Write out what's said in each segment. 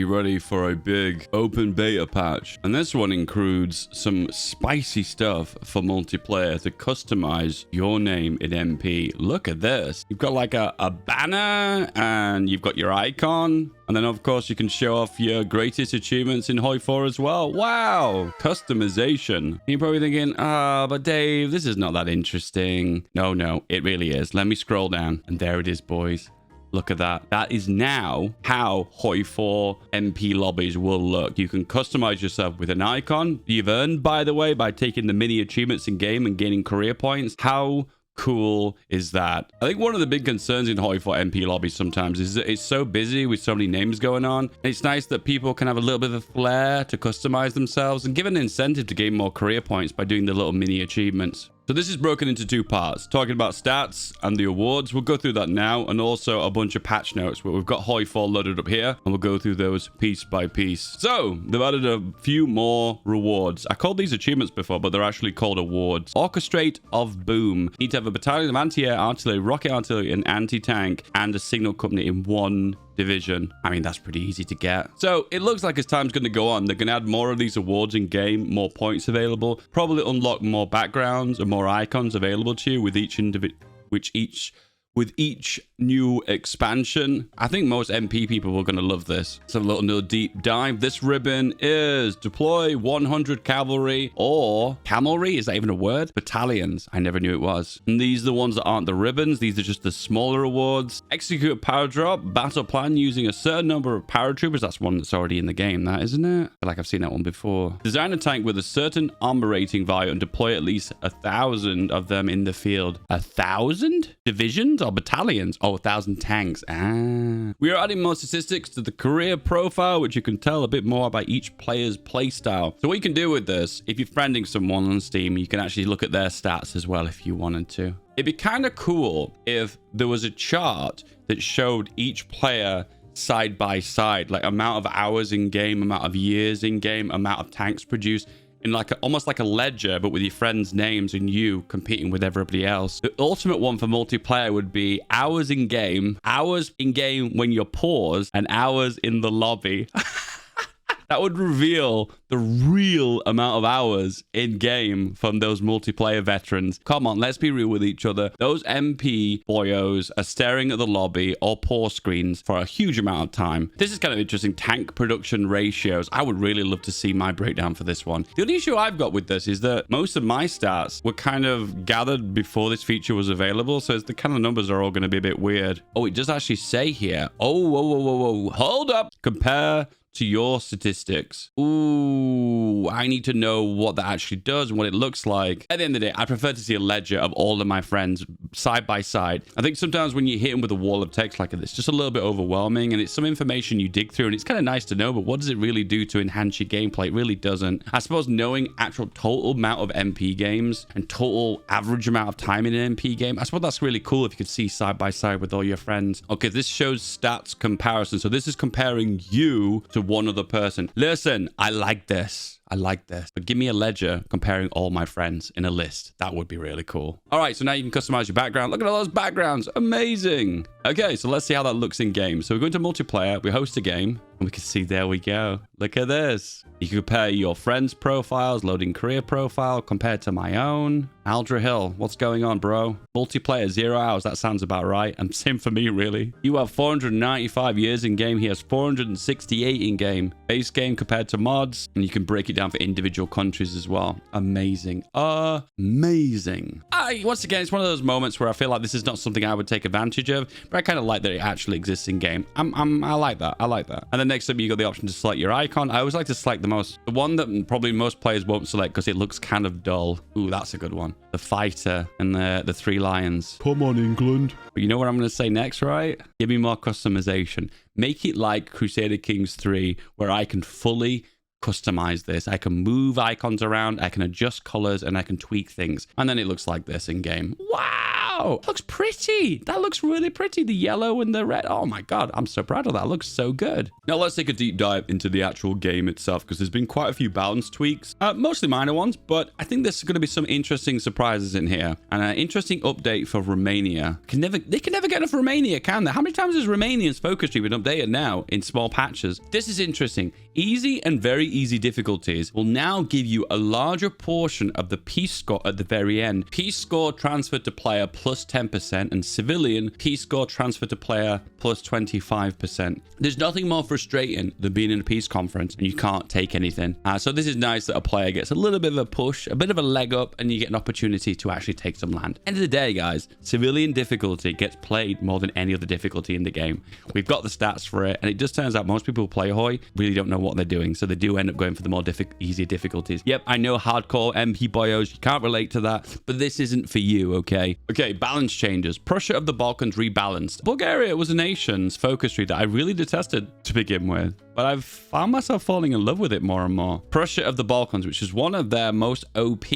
ready for a big open beta patch. And this one includes some spicy stuff for multiplayer to customize your name in MP. Look at this. You've got like a banner and you've got your icon. And then, of course, you can show off your greatest achievements in Hoi 4 as well. Wow. Customization. You're probably thinking, but Dave, this is not that interesting. No, it really is. Let me scroll down. And there it is, boys. Look at that. That is now how Hoi 4 MP lobbies will look. You can customize yourself with an icon you've earned, by the way, by taking the mini achievements in game and gaining career points. How cool is that? I think one of the big concerns in Hoi 4 MP lobbies sometimes is that it's so busy with so many names going on. And it's nice that people can have a little bit of a flair to customize themselves and give an incentive to gain more career points by doing the little mini achievements. So this is broken into two parts, talking about stats and the awards. We'll go through that now, and also a bunch of patch notes where we've got Hoi 4 loaded up here, and we'll go through those piece by piece. So they've added a few more rewards. I called these achievements before, but they're actually called awards. Orchestrate of Boom. You need to have a battalion of anti-air artillery, rocket artillery, and anti-tank, and a signal company in one division. I mean, that's pretty easy to get. So it looks like as time's going to go on, they're going to add more of these awards in game, more points available, probably unlock more backgrounds and more icons available to you with each with each new expansion. I think most MP people are going to love this. So a little deep dive. This ribbon is deploy 100 cavalry or camelry. Is that even a word? Battalions. I never knew it was. And these are the ones that aren't the ribbons. These are just the smaller awards. Execute a power drop battle plan using a certain number of paratroopers. That's one that's already in the game, that isn't it? I feel like I've seen that one before. Design a tank with a certain armor rating value and deploy at least 1,000 of them in the field. 1,000 divisions or battalions? Oh, 1,000 tanks. We are adding more statistics to the career profile, which you can tell a bit more about each player's playstyle. So what you can do with this, if you're friending someone on Steam, you can actually look at their stats as well if you wanted to. It'd be kind of cool if there was a chart that showed each player side by side, like amount of hours in game, amount of years in game, amount of tanks produced, in like almost like a ledger, but with your friends' names and you competing with everybody else. The ultimate one for multiplayer would be hours in game when you're paused, and hours in the lobby. That would reveal the real amount of hours in game from those multiplayer veterans. Come on, let's be real with each other. Those MP boyos are staring at the lobby or pause screens for a huge amount of time. This is kind of interesting. Tank production ratios. I would really love to see my breakdown for this one. The only issue I've got with this is that most of my stats were kind of gathered before this feature was available. So the kind of numbers are all going to be a bit weird. Oh, it does actually say here. Oh, whoa. Hold up. Compare to your statistics. Ooh, I need to know what that actually does and what it looks like. At the end of the day, I prefer to see a ledger of all of my friends side by side. I think sometimes when you hit them with a wall of text like this, it's just a little bit overwhelming, and it's some information you dig through, and it's kind of nice to know, but what does it really do to enhance your gameplay? It really doesn't. I suppose knowing actual total amount of MP games and total average amount of time in an MP game, I suppose that's really cool if you could see side by side with all your friends. Okay, this shows stats comparison. So this is comparing you to one other person. Listen, I like this. But give me a ledger comparing all my friends in a list. That would be really cool. All right, so now you can customize your background. Look at all those backgrounds. Amazing. Okay, so let's see how that looks in game. So we're going to multiplayer. We host a game, and we can see, there we go. Look at this. You can compare your friends' profiles, loading career profile compared to my own. Aldra Hill, what's going on, bro? Multiplayer, 0 hours. That sounds about right. And same for me, really. You have 495 years in game. He has 468 in game. Base game compared to mods. And you can break it down for individual countries as well. Amazing. Amazing. Once again, it's one of those moments where I feel like this is not something I would take advantage of, but I kind of like that it actually exists in game. I like that. And then next up, you got the option to select your icon. I always like to select the one that probably most players won't select because it looks kind of dull. Ooh, that's a good one. The fighter and the three lions. Come on, England. But you know what I'm going to say next, right? Give me more customization. Make it like Crusader Kings 3, where I can fully customize this. I can move icons around, I can adjust colors, and I can tweak things. And then it looks like this in game. Wow, looks pretty. That looks really pretty. The yellow and the red. Oh my God, I'm so proud of that. It looks so good. Now let's take a deep dive into the actual game itself, because there's been quite a few balance tweaks, mostly minor ones, but I think there's going to be some interesting surprises in here, and an interesting update for Romania. They can never get enough Romania, can they? How many times has Romanian's focus tree been updated now in small patches? This is interesting. Easy and very easy difficulties will now give you a larger portion of the peace score at the very end. Peace score transferred to player plus 10%, and civilian peace score transferred to player plus 25%. There's nothing more frustrating than being in a peace conference and you can't take anything. So this is nice that a player gets a little bit of a push, a bit of a leg up, and you get an opportunity to actually take some land. End of the day, guys, civilian difficulty gets played more than any other difficulty in the game. We've got the stats for it, and it just turns out most people who play Hoi really don't know what they're doing, so they do end up going for the more easier difficulties. Yep, I know hardcore MP boyos, you can't relate to that, but this isn't for you, okay? Okay, balance changes. Prussia of the Balkans rebalanced. Bulgaria was a nation's focus tree that I really detested to begin with, but I've found myself falling in love with it more and more. Prussia of the Balkans, which is one of their most OP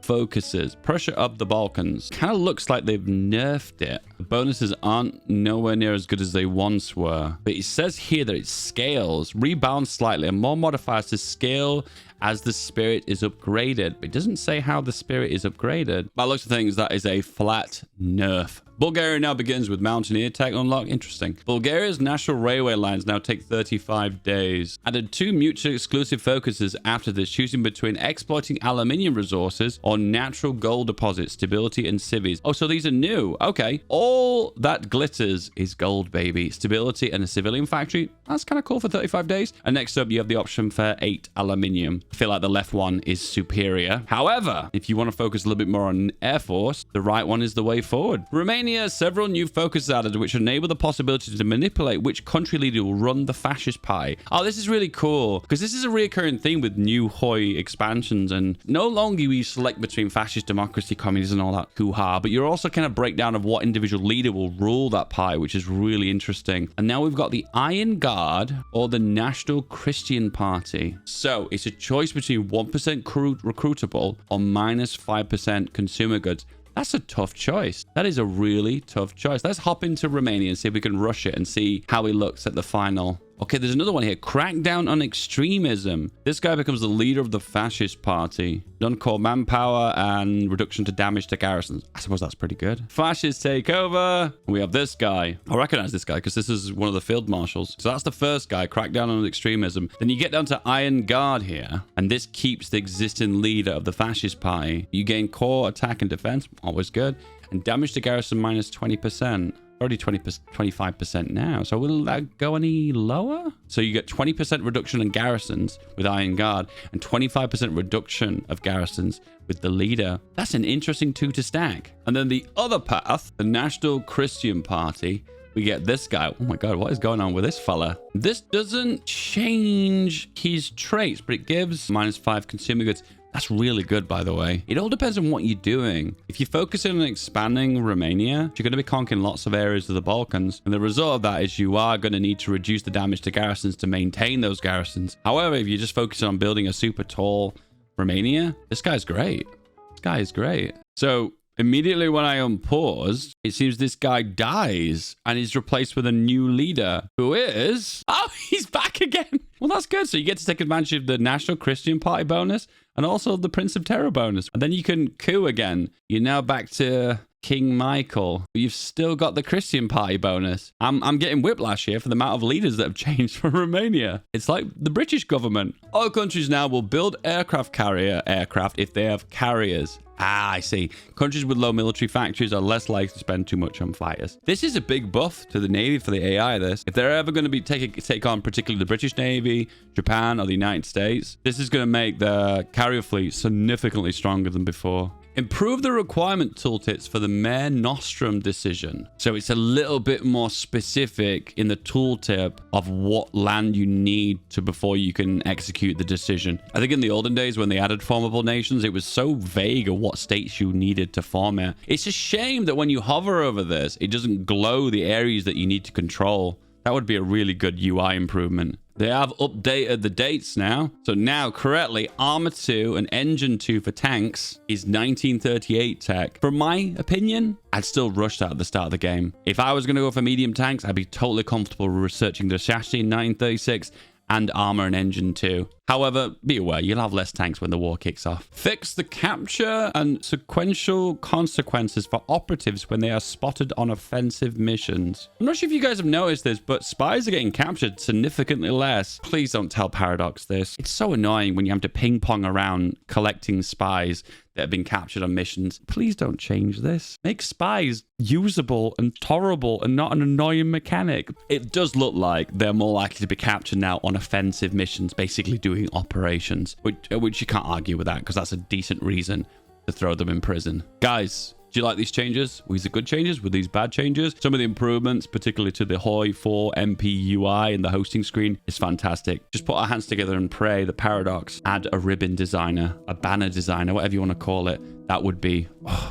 focuses. Prussia of the Balkans. Kind of looks like they've nerfed it. The bonuses aren't nowhere near as good as they once were. But it says here that it scales, rebounds slightly, and more modifiers to scale as the spirit is upgraded. But it doesn't say how the spirit is upgraded. By the looks of things, that is a flat nerf. Bulgaria now begins with Mountaineer tech unlock. Interesting. Bulgaria's national railway lines now take 35 days. Added 2 mutually exclusive focuses after this, choosing between exploiting aluminium resources or natural gold deposits, stability and civies. Oh, so these are new. Okay. All that glitters is gold, baby. Stability and a civilian factory. That's kind of cool for 35 days. And next up, you have the option for 8 aluminium. I feel like the left one is superior. However, if you want to focus a little bit more on Air Force, the right one is the way forward. Romania has several new focuses added, which enable the possibility to manipulate which country leader will run the fascist pie. Oh, this is really cool, because this is a recurring theme with new Hoi expansions, and no longer you select between fascist, democracy, communism, and all that hoo-ha, but you're also kind of breakdown of what individual leader will rule that pie, which is really interesting. And now we've got the Iron Guard or the National Christian Party. So it's a choice between 1% recruitable or minus 5% consumer goods. That's a tough choice. That is a really tough choice. Let's hop into Romania and see if we can rush it and see how he looks at the final. Okay, there's another one here. Crackdown on extremism. This guy becomes the leader of the fascist party. Non-core manpower and reduction to damage to garrisons. I suppose that's pretty good. Fascists take over. We have this guy. I recognize this guy because this is one of the field marshals. So that's the first guy, crackdown on extremism. Then you get down to Iron Guard here, and this keeps the existing leader of the fascist party. You gain core attack and defense. Always good. And damage to garrison minus 20%. Already 25% now. So will that go any lower? So you get 20% reduction in garrisons with Iron Guard and 25% reduction of garrisons with the leader. That's an interesting 2 to stack. And then the other path, the National Christian Party, we get this guy. Oh my God, what is going on with this fella? This doesn't change his traits, but it gives minus 5 consumer goods. That's really good, by the way. It all depends on what you're doing. If you're focusing on expanding Romania, you're going to be conquering lots of areas of the Balkans. And the result of that is you are going to need to reduce the damage to garrisons to maintain those garrisons. However, if you're just focusing on building a super tall Romania, this guy's great. This guy is great. So immediately when I unpause, it seems this guy dies and is replaced with a new leader who is... Oh, he's back again. Well, that's good. So you get to take advantage of the National Christian Party bonus and also the Prince of Terror bonus. And then you can coup again. You're now back to King Michael. But you've still got the Christian Party bonus. I'm getting whiplash here for the amount of leaders that have changed for Romania. It's like the British government. All countries now will build aircraft carrier aircraft if they have carriers. Ah, I see. Countries with low military factories are less likely to spend too much on fighters. This is a big buff to the Navy for the AI, this. If they're ever going to be take on particularly the British Navy, Japan, or the United States, this is going to make the carrier fleet significantly stronger than before. Improve the requirement tooltips for the Mare Nostrum decision. So it's a little bit more specific in the tooltip of what land you need to before you can execute the decision. I think in the olden days when they added formable nations, it was so vague of what states you needed to form it. It's a shame that when you hover over this, it doesn't glow the areas that you need to control. That would be a really good UI improvement. They have updated the dates now. So now, correctly, Armor 2 and Engine 2 for tanks is 1938 tech. From my opinion, I'd still rush that at the start of the game. If I was going to go for medium tanks, I'd be totally comfortable researching the chassis in 1936 and Armor and Engine 2. However, be aware, you'll have less tanks when the war kicks off. Fix the capture and sequential consequences for operatives when they are spotted on offensive missions. I'm not sure if you guys have noticed this, but spies are getting captured significantly less. Please don't tell Paradox this. It's so annoying when you have to ping pong around collecting spies that have been captured on missions. Please don't change this. Make spies usable and tolerable and not an annoying mechanic. It does look like they're more likely to be captured now on offensive missions, basically doing operations, which you can't argue with that because that's a decent reason to throw them in prison. Guys, do you like these changes? Were these good changes? Were these bad changes? Some of the improvements, particularly to the HOI 4 MP UI and the hosting screen, is fantastic. Just put our hands together and pray the Paradox add a ribbon designer, a banner designer, whatever you want to call it. That would be,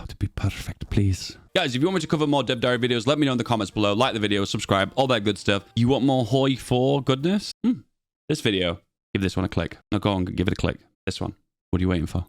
to be perfect, please. Guys, if you want me to cover more Dev Diary videos, let me know in the comments below. Like the video, subscribe, all that good stuff. You want more HOI 4 goodness? This video, give this one a click. No, go on, give it a click. This one. What are you waiting for?